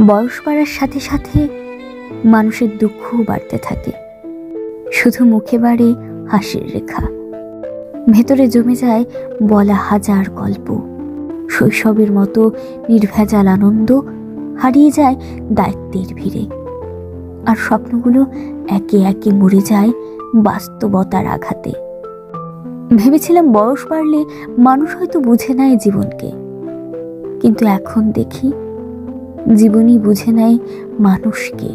বয়স বাড়ার সাথে সাথে মানুষের দুঃখও বাড়তে থাকে। শুধু মুখে বাড়ে হাসির রেখা, ভেতরে জমে যায় বলা হাজার গল্প। শৈশবের মতো নির্ভেজাল আনন্দ হারিয়ে যায় দায়িত্বের ভিড়ে, আর স্বপ্নগুলো একে একে মরে যায় বাস্তবতার আঘাতে। ভেবেছিলাম বয়স বাড়লে মানুষ হয়তো বুঝে নেয় জীবনকে, কিন্তু এখন দেখি জীবনই বুঝে নেয় মানুষকে।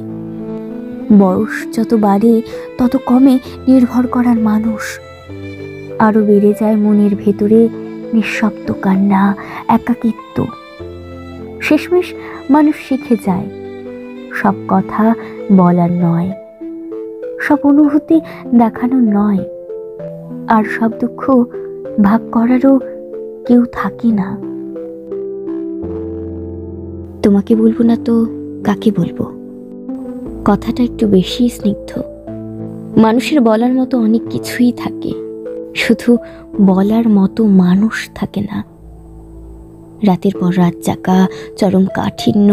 বয়স যত বাড়ে তত কমে নির্ভর করার মানুষ, আরো বেড়ে যায় মনের ভেতরে নিঃশব্দ কান্না, একাকিত্ব। শেষমেশ মানুষ শিখে যায় সব কথা বলার নয়, সব অনুভূতি দেখানোর নয়, আর সব দুঃখ ভাগ করারও কেউ থাকে না। তোমাকে বলবো না তো কাকে বলবো, কথাটা একটু বেশি স্নিগ্ধ। মানুষের বলার মতো অনেক কিছুই থাকে, শুধু বলার মতো মানুষ থাকে না। রাতের পর রাত জাগা, চরম কাঠিন্য,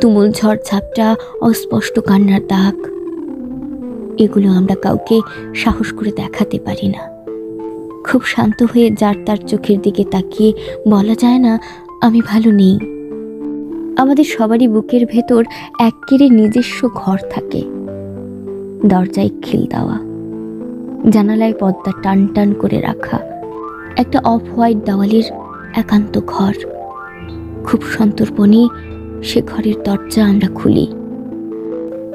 তুমুল ঝড় ঝাপটা, অস্পষ্ট কান্নার দাগ, এগুলো আমরা কাউকে সাহস করে দেখাতে পারি না। খুব শান্ত হয়ে যার তার চোখের দিকে তাকিয়ে বলা যায় না আমি ভালো নেই। আমাদের সবারই বুকের ভেতর একেবারে নিজস্ব ঘর থাকে, দরজায় খিল দেওয়া, জানালায় পর্দা টান টান করে রাখা, একটা অফ হোয়াইট দেওয়ালের একান্ত ঘর। খুব সন্তর্পণে সে ঘরের দরজা আমরা খুলি,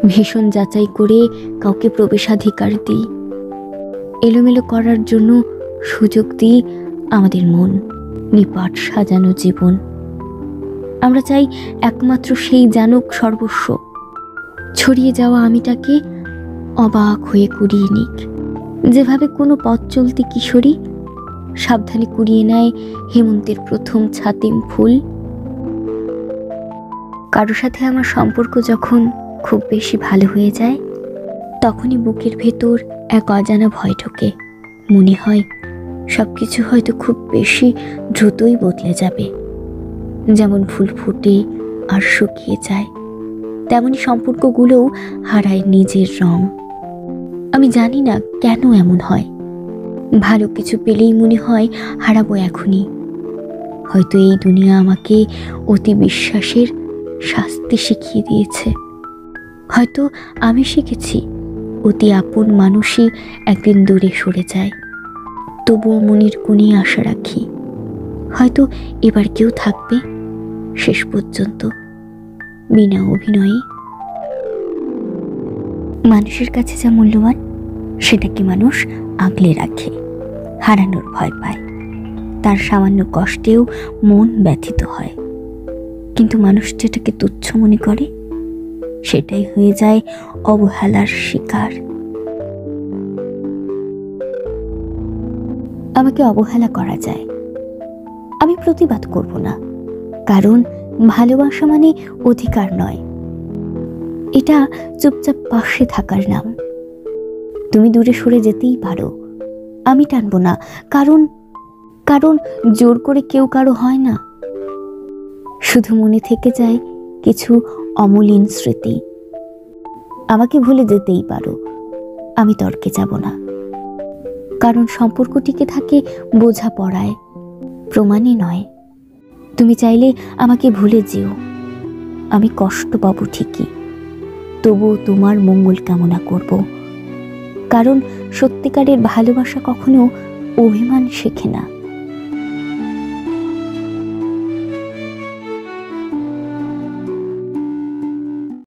ভীষণ যাচাই করে কাউকে প্রবেশাধিকার দিই, এলোমেলো করার জন্য সুযোগ দিই আমাদের মন, নিপাট সাজানো জীবন। আমরা চাই একমাত্র সেই জানুক সর্বস্ব, ছড়িয়ে যাওয়া আমিটাকে অবাক হয়ে কুড়িয়ে নিক, যেভাবে কোনো পথ চলতি কিশোরী সাবধানে কুড়িয়ে নেয় হেমন্তের প্রথম ছাতিম ফুল। কারো সাথে আমার সম্পর্ক যখন খুব বেশি ভালো হয়ে যায়, তখনই বুকের ভেতর এক অজানা ভয় ঢোকে। মনে হয় সবকিছু হয়তো খুব বেশি দ্রুতই বদলে যাবে। যেমন ফুল ফুটে আর শুকিয়ে যায়, তেমনি সম্পর্কগুলোও হারায় নিজের রং। আমি জানি না কেন এমন হয়। ভালো কিছু পেলেই মনে হয় হারাবো এখনই। হয়তো এই দুনিয়া আমাকে অতি বিশ্বাসের শাস্তি শিখিয়ে দিয়েছে। হয়তো আমি শিখেছি অতি আপন মানুষই একদিন দূরে সরে যায়, তবুও মনের কোণে আশা রাখি হয়তো এবার কেউ থাকবে শেষ পর্যন্ত, বিনা অভিনয়ে। মানুষের কাছে যা মূল্যবান সেটাকে মানুষ আগলে রাখে, হারানোর ভয় পায়, তার সামান্য কষ্টেও মন ব্যথিত হয়। কিন্তু মানুষ যেটাকে তুচ্ছ মনে করে সেটাই হয়ে যায় অবহেলার শিকার। আমাকে অবহেলা করা যায়, আমি প্রতিবাদ করব না, কারণ ভালোবাসা মানে অধিকার নয়, এটা চুপচাপ পাশে থাকার নাম। তুমি দূরে সরে যেতেই পারো, আমি টানবো না, কারণ কারণ জোর করে কেউ কারো হয় না। শুধু মনে থেকে যায় কিছু অমলিন স্মৃতি। আমাকে ভুলে যেতেই পারো, আমি তর্কে যাব না, কারণ সম্পর্ক টিকে থাকে বোঝাপড়ায়, প্রমাণে নয়। তুমি চাইলে আমাকে ভুলে যেও, আমি কষ্ট পাবো ঠিকই, তবুও তোমার মঙ্গল কামনা করব, কারণ সত্যিকারের ভালোবাসা কখনো অভিমান শেখে না।